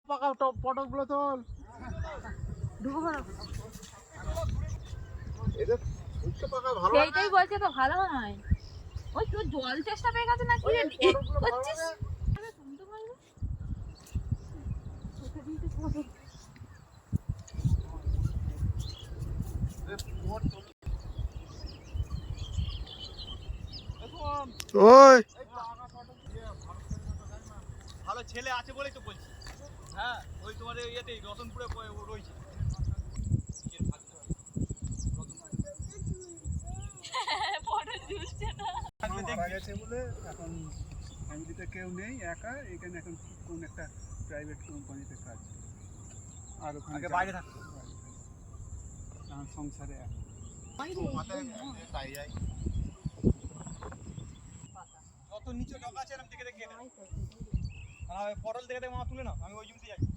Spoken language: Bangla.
পাকা পটকগুলো তোল। এদের উঠতে পাকা ভালো লাগে না। সেইটাই বলছে তো ভালো নয়। ওই তোর জল চেষ্টা পেয়ে গেছে না কি রে? পটকগুলো ভালো করছিস? লাগে। আরে তুমি তো বলবে। কোথা দিয়ে তো পটক? ওই ভালো ছেলে আছে বলেই তো বলছি। হ্যাঁ ওই তোমার ইয়েতেই রতনপুরে রয়েছে। মারা গেছে বলে এখন ফ্যামিলিতে কেউ নেই, একা এখানে এখন কোন একটা প্রাইভেট কোম্পানিতে কাজ করে। আর ওখানে আগে বাইরে থাকতো। আমার সংসারে যত নিচে ডগা আছে এরকম দেখে দেখে পটল দেখে দেখে মামা তুলে নাও, আমি ওই জমিতে যাচ্ছি।